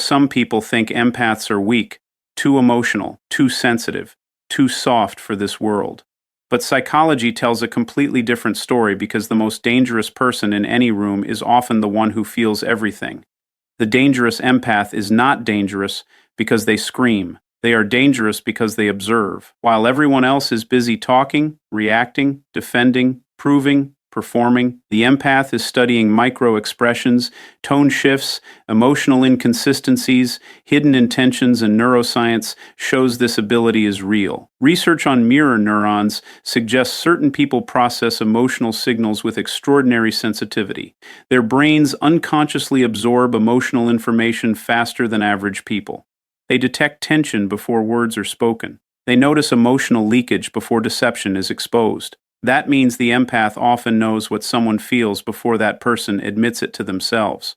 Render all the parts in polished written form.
some people think empaths are weak, too emotional, too sensitive, too soft for this world. But psychology tells a completely different story because the most dangerous person in any room is often the one who feels everything. The dangerous empath is not dangerous because they scream. They are dangerous because they observe. While everyone else is busy talking, reacting, defending, proving, performing, the empath is studying micro-expressions, tone shifts, emotional inconsistencies, hidden intentions, and neuroscience shows this ability is real. Research on mirror neurons suggests certain people process emotional signals with extraordinary sensitivity. Their brains unconsciously absorb emotional information faster than average people. They detect tension before words are spoken. They notice emotional leakage before deception is exposed. That means the empath often knows what someone feels before that person admits it to themselves.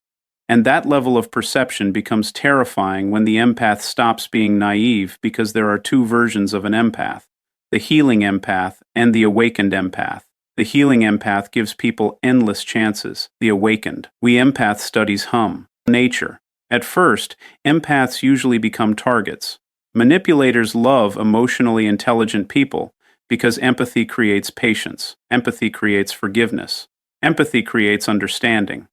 And that level of perception becomes terrifying when the empath stops being naive because there are two versions of an empath: the healing empath and the awakened empath. The healing empath gives people endless chances. The awakened. We empath studies nature. At first, empaths usually become targets. Manipulators love emotionally intelligent people because empathy creates patience, empathy creates forgiveness, empathy creates understanding.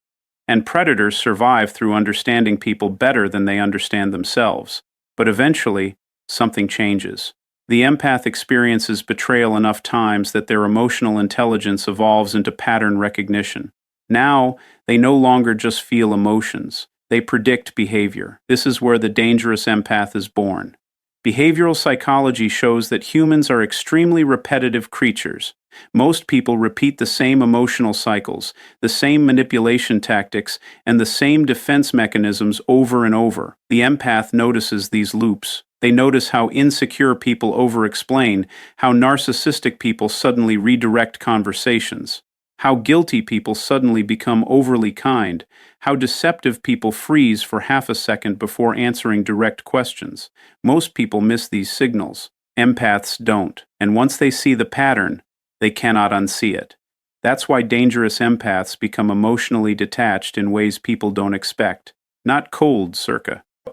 And predators survive through understanding people better than they understand themselves. But eventually, something changes. The empath experiences betrayal enough times that their emotional intelligence evolves into pattern recognition. Now, they no longer just feel emotions. They predict behavior. This is where the dangerous empath is born. Behavioral psychology shows that humans are extremely repetitive creatures. Most people repeat the same emotional cycles, the same manipulation tactics, and the same defense mechanisms over and over. The empath notices these loops. They notice how insecure people over-explain, how narcissistic people suddenly redirect conversations, how guilty people suddenly become overly kind, how deceptive people freeze for half a second before answering direct questions. Most people miss these signals. Empaths don't. And once they see the pattern, they cannot unsee it. That's why dangerous empaths become emotionally detached in ways people don't expect. Not cold,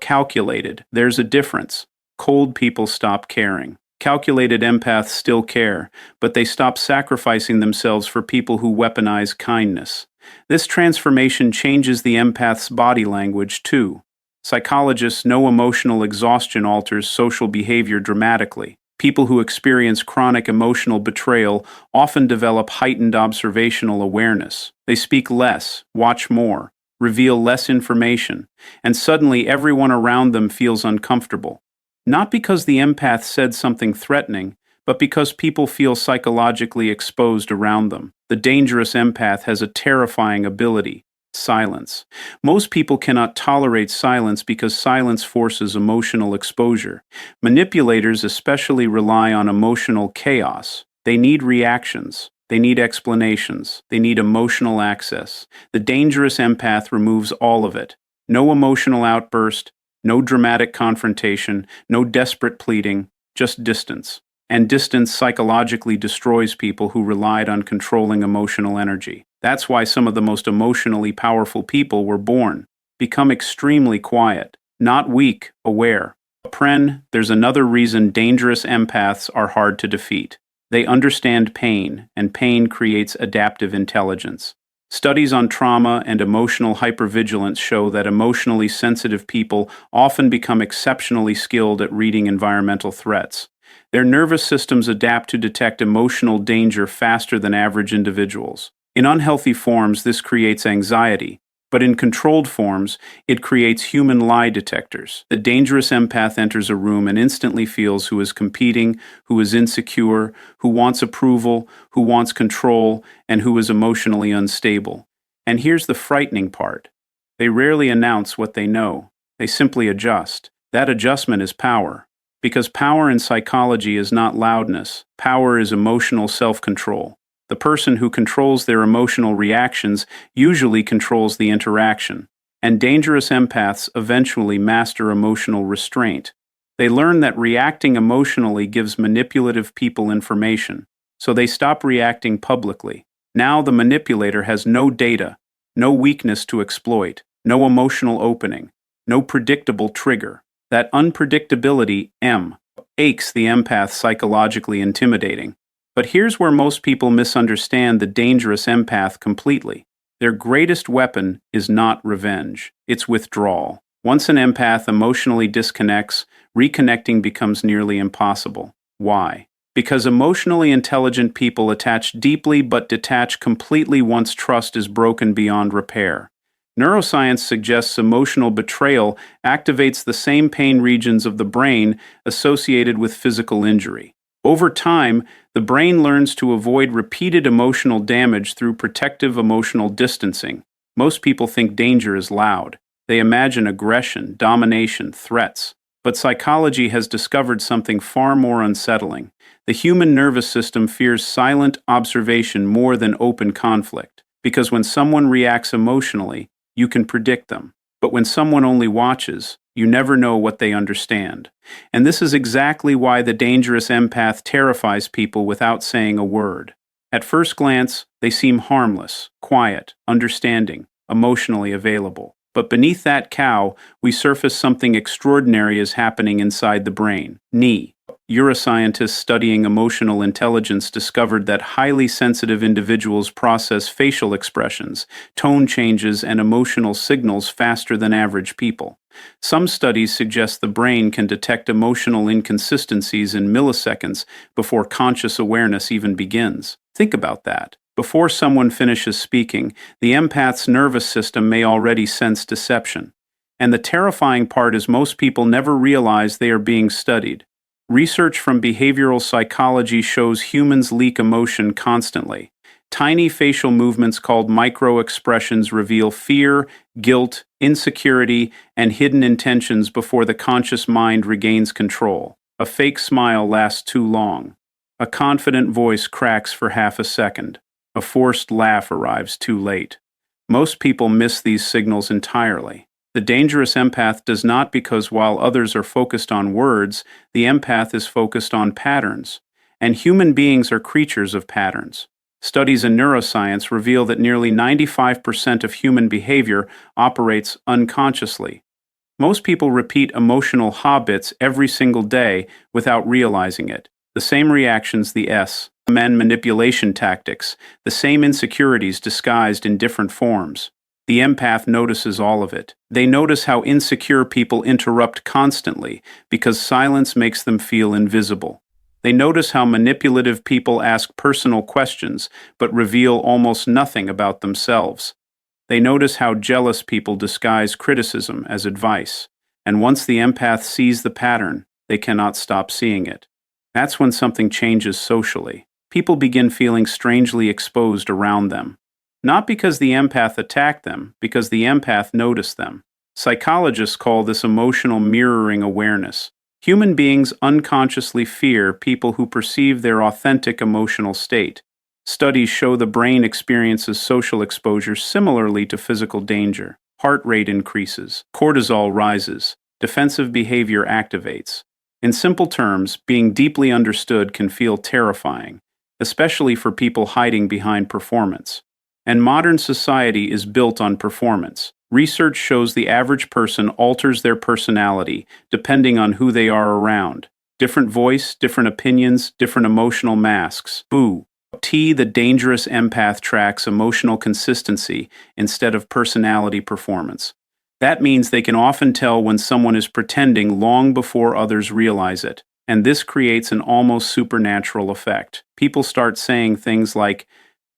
calculated. There's a difference. Cold people stop caring. Calculated empaths still care, but they stop sacrificing themselves for people who weaponize kindness. This transformation changes the empath's body language, too. Psychologists know emotional exhaustion alters social behavior dramatically. People who experience chronic emotional betrayal often develop heightened observational awareness. They speak less, watch more, reveal less information, and suddenly everyone around them feels uncomfortable. Not because the empath said something threatening, but because people feel psychologically exposed around them. The dangerous empath has a terrifying ability: silence. Most people cannot tolerate silence because silence forces emotional exposure. Manipulators especially rely on emotional chaos. They need reactions. They need explanations. They need emotional access. The dangerous empath removes all of it. No emotional outburst, no dramatic confrontation, no desperate pleading, just distance. And distance psychologically destroys people who relied on controlling emotional energy. That's why some of the most emotionally powerful people were born. Become extremely quiet, not weak, aware. There's another reason dangerous empaths are hard to defeat. They understand pain, and pain creates adaptive intelligence. Studies on trauma and emotional hypervigilance show that emotionally sensitive people often become exceptionally skilled at reading environmental threats. Their nervous systems adapt to detect emotional danger faster than average individuals. In unhealthy forms, this creates anxiety, but in controlled forms, it creates human lie detectors. The dangerous empath enters a room and instantly feels who is competing, who is insecure, who wants approval, who wants control, and who is emotionally unstable. And here's the frightening part. They rarely announce what they know. They simply adjust. That adjustment is power. Because power in psychology is not loudness. Power is emotional self-control. The person who controls their emotional reactions usually controls the interaction. And dangerous empaths eventually master emotional restraint. They learn that reacting emotionally gives manipulative people information, so they stop reacting publicly. Now the manipulator has no data, no weakness to exploit, no emotional opening. no predictable trigger. That unpredictability, makes the empath psychologically intimidating. But here's where most people misunderstand the dangerous empath completely. Their greatest weapon is not revenge, it's withdrawal. Once an empath emotionally disconnects, reconnecting becomes nearly impossible. Why? Because emotionally intelligent people attach deeply but detach completely once trust is broken beyond repair. Neuroscience suggests emotional betrayal activates the same pain regions of the brain associated with physical injury. Over time, the brain learns to avoid repeated emotional damage through protective emotional distancing. Most people think danger is loud. They imagine aggression, domination, threats. But psychology has discovered something far more unsettling. The human nervous system fears silent observation more than open conflict, because when someone reacts emotionally, you can predict them. But when someone only watches, you never know what they understand. And this is exactly why the dangerous empath terrifies people without saying a word. At first glance, they seem harmless, quiet, understanding, emotionally available. But beneath that cow, we surface something extraordinary is happening inside the brain. Neuroscientists studying emotional intelligence discovered that highly sensitive individuals process facial expressions, tone changes, and emotional signals faster than average people. Some studies suggest the brain can detect emotional inconsistencies in milliseconds before conscious awareness even begins. Think about that. Before someone finishes speaking, the empath's nervous system may already sense deception. And the terrifying part is most people never realize they are being studied. Research from behavioral psychology shows humans leak emotion constantly. Tiny facial movements called micro-expressions reveal fear, guilt, insecurity, and hidden intentions before the conscious mind regains control. A fake smile lasts too long. A confident voice cracks for half a second. A forced laugh arrives too late. Most people miss these signals entirely. The dangerous empath does not because while others are focused on words, the empath is focused on patterns. And human beings are creatures of patterns. Studies in neuroscience reveal that nearly 95% of human behavior operates unconsciously. Most people repeat emotional habits every single day without realizing it. The same reactions, the and manipulation tactics, the same insecurities disguised in different forms. The empath notices all of it. They notice how insecure people interrupt constantly because silence makes them feel invisible. They notice how manipulative people ask personal questions but reveal almost nothing about themselves. They notice how jealous people disguise criticism as advice. And once the empath sees the pattern, they cannot stop seeing it. That's when something changes socially. People begin feeling strangely exposed around them. Not because the empath attacked them, because the empath noticed them. Psychologists call this emotional mirroring awareness. Human beings unconsciously fear people who perceive their authentic emotional state. Studies show the brain experiences social exposure similarly to physical danger. Heart rate increases, cortisol rises, defensive behavior activates. In simple terms, being deeply understood can feel terrifying, especially for people hiding behind performance. And modern society is built on performance. Research shows the average person alters their personality depending on who they are around. Different voice, different opinions, different emotional masks. The dangerous empath tracks emotional consistency instead of personality performance. That means they can often tell when someone is pretending long before others realize it. And this creates an almost supernatural effect. People start saying things like,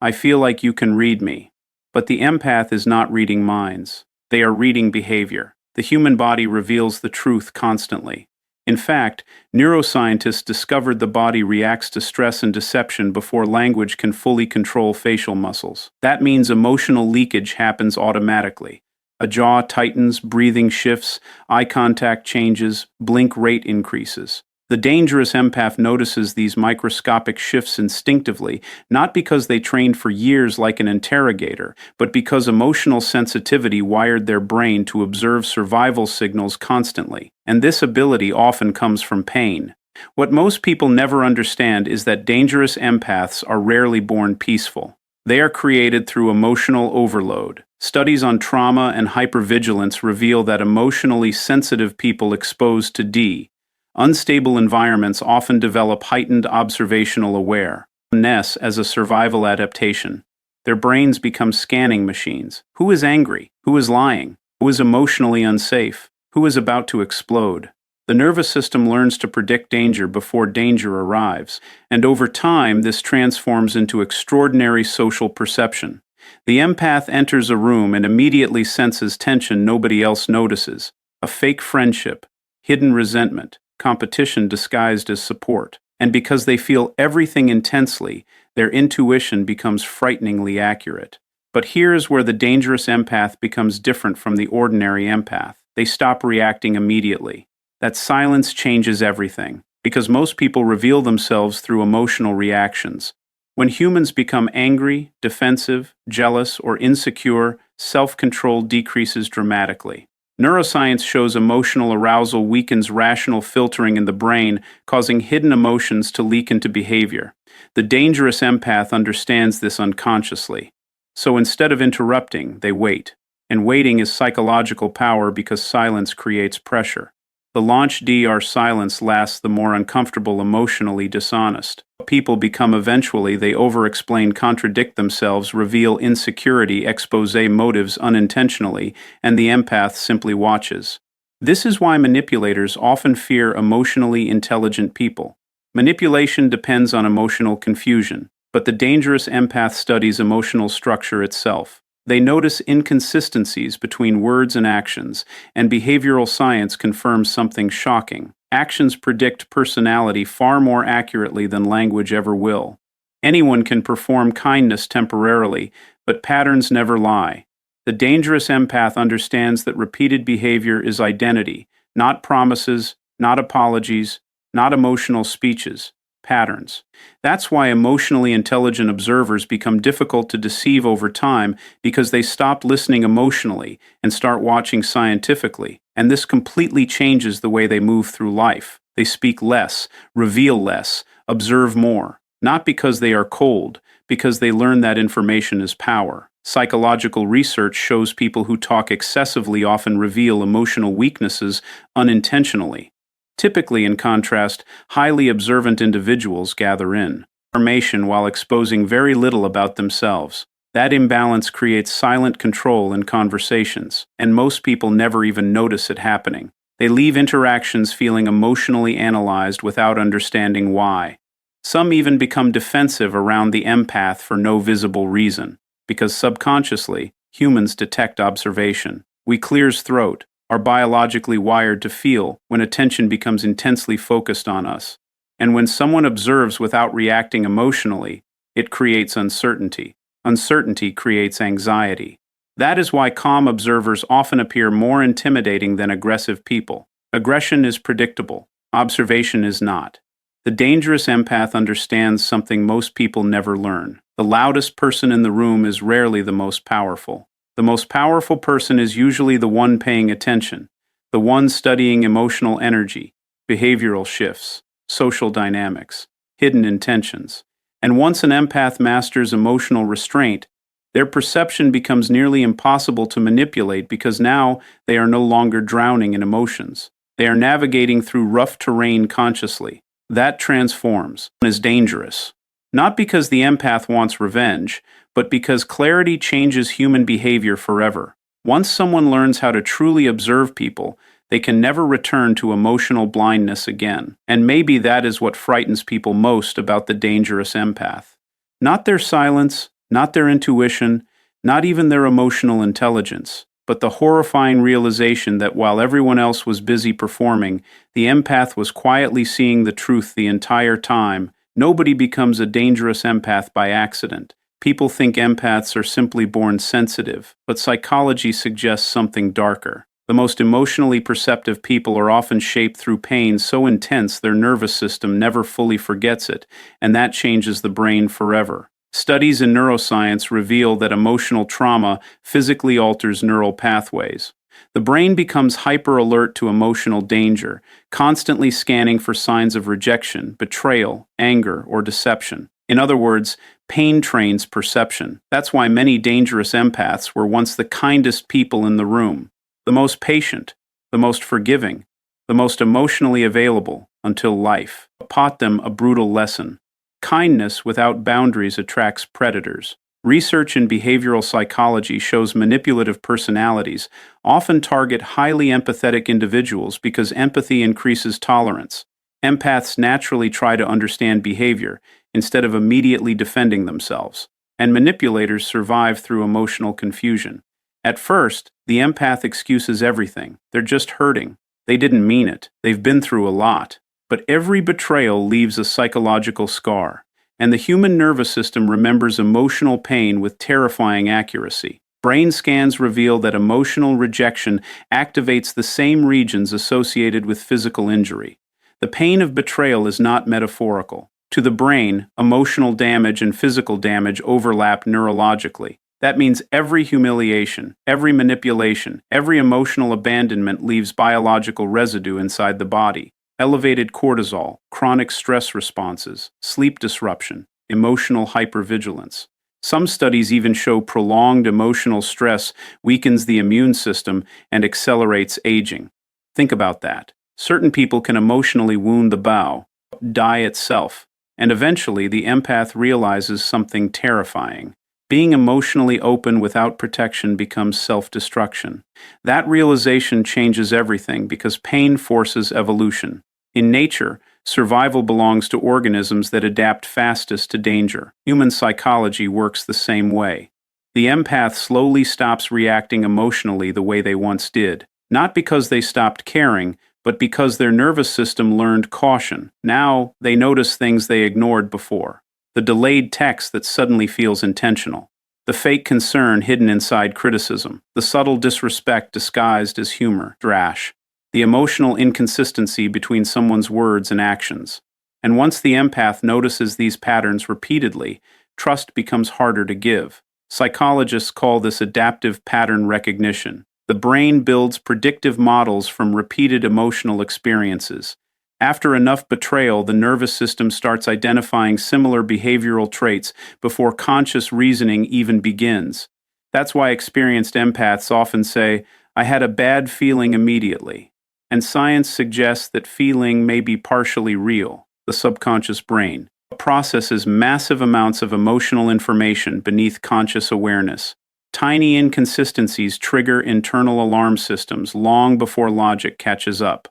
"I feel like you can read me." But the empath is not reading minds. They are reading behavior. The human body reveals the truth constantly. In fact, neuroscientists discovered the body reacts to stress and deception before language can fully control facial muscles. That means emotional leakage happens automatically. A jaw tightens, breathing shifts, eye contact changes, blink rate increases. The dangerous empath notices these microscopic shifts instinctively, not because they trained for years like an interrogator, but because emotional sensitivity wired their brain to observe survival signals constantly. And this ability often comes from pain. What most people never understand is that dangerous empaths are rarely born peaceful. They are created through emotional overload. Studies on trauma and hypervigilance reveal that emotionally sensitive people exposed to unstable environments often develop heightened observational awareness as a survival adaptation. Their brains become scanning machines. Who is angry? Who is lying? Who is emotionally unsafe? Who is about to explode? The nervous system learns to predict danger before danger arrives, and over time this transforms into extraordinary social perception. The empath enters a room and immediately senses tension nobody else notices, a fake friendship, hidden resentment, competition disguised as support. And because they feel everything intensely, their intuition becomes frighteningly accurate. But here's where the dangerous empath becomes different from the ordinary empath. They stop reacting immediately. That silence changes everything, because most people reveal themselves through emotional reactions. When humans become angry, defensive, jealous, or insecure, self-control decreases dramatically. Neuroscience shows emotional arousal weakens rational filtering in the brain, causing hidden emotions to leak into behavior. The dangerous empath understands this unconsciously. So instead of interrupting, they wait. And waiting is psychological power because silence creates pressure. The launch DR silence lasts the more uncomfortable, emotionally dishonest. People become eventually, they over-explain, contradict themselves, reveal insecurity, expose motives unintentionally, and the empath simply watches. This is why manipulators often fear emotionally intelligent people. Manipulation depends on emotional confusion, but the dangerous empath studies emotional structure itself. They notice inconsistencies between words and actions, and behavioral science confirms something shocking. Actions predict personality far more accurately than language ever will. Anyone can perform kindness temporarily, but patterns never lie. The dangerous empath understands that repeated behavior is identity, not promises, not apologies, not emotional speeches. Patterns. That's why emotionally intelligent observers become difficult to deceive over time, because they stop listening emotionally and start watching scientifically, and this completely changes the way they move through life. They speak less, reveal less, observe more, not because they are cold, because they learn that information is power. Psychological research shows people who talk excessively often reveal emotional weaknesses unintentionally. Typically, in contrast, highly observant individuals gather in information while exposing very little about themselves. That imbalance creates silent control in conversations, and most people never even notice it happening. They leave interactions feeling emotionally analyzed without understanding why. Some even become defensive around the empath for no visible reason, because subconsciously, humans detect observation. We clear's throat, are biologically wired to feel when attention becomes intensely focused on us. And when someone observes without reacting emotionally, it creates uncertainty. Uncertainty creates anxiety. That is why calm observers often appear more intimidating than aggressive people. Aggression is predictable. Observation is not. The dangerous empath understands something most people never learn. The loudest person in the room is rarely the most powerful. The most powerful person is usually the one paying attention, the one studying emotional energy, behavioral shifts, social dynamics, hidden intentions. And once an empath masters emotional restraint, their perception becomes nearly impossible to manipulate, because now they are no longer drowning in emotions. They are navigating through rough terrain consciously. That transforms and is dangerous. Not because the empath wants revenge, but because clarity changes human behavior forever. Once someone learns how to truly observe people, they can never return to emotional blindness again. And maybe that is what frightens people most about the dangerous empath. Not their silence, not their intuition, not even their emotional intelligence, but the horrifying realization that while everyone else was busy performing, the empath was quietly seeing the truth the entire time. Nobody becomes a dangerous empath by accident. People think empaths are simply born sensitive, but psychology suggests something darker. The most emotionally perceptive people are often shaped through pain so intense their nervous system never fully forgets it, and that changes the brain forever. Studies in neuroscience reveal that emotional trauma physically alters neural pathways. The brain becomes hyper-alert to emotional danger, constantly scanning for signs of rejection, betrayal, anger, or deception. In other words, pain trains perception. That's why many dangerous empaths were once the kindest people in the room, the most patient, the most forgiving, the most emotionally available until life taught them a brutal lesson. Kindness without boundaries attracts predators. Research in behavioral psychology shows manipulative personalities often target highly empathetic individuals because empathy increases tolerance. Empaths naturally try to understand behavior instead of immediately defending themselves, and manipulators survive through emotional confusion. At first, the empath excuses everything. They're just hurting. They didn't mean it. They've been through a lot. But every betrayal leaves a psychological scar, and the human nervous system remembers emotional pain with terrifying accuracy. Brain scans reveal that emotional rejection activates the same regions associated with physical injury. The pain of betrayal is not metaphorical. To the brain, emotional damage and physical damage overlap neurologically. That means every humiliation, every manipulation, every emotional abandonment leaves biological residue inside the body. Elevated cortisol, chronic stress responses, sleep disruption, emotional hypervigilance. Some studies even show prolonged emotional stress weakens the immune system and accelerates aging. Think about that. Certain people can emotionally wound the bow, die itself, and eventually the empath realizes something terrifying. Being emotionally open without protection becomes self-destruction. That realization changes everything because pain forces evolution. In nature, survival belongs to organisms that adapt fastest to danger. Human psychology works the same way. The empath slowly stops reacting emotionally the way they once did, not because they stopped caring, but because their nervous system learned caution. Now, they notice things they ignored before. The delayed text that suddenly feels intentional. The fake concern hidden inside criticism. The subtle disrespect disguised as humor. Trash. The emotional inconsistency between someone's words and actions. And once the empath notices these patterns repeatedly, trust becomes harder to give. Psychologists call this adaptive pattern recognition. The brain builds predictive models from repeated emotional experiences. After enough betrayal, the nervous system starts identifying similar behavioral traits before conscious reasoning even begins. That's why experienced empaths often say, "I had a bad feeling immediately." And science suggests that feeling may be partially real. The subconscious brain processes massive amounts of emotional information beneath conscious awareness. Tiny inconsistencies trigger internal alarm systems long before logic catches up.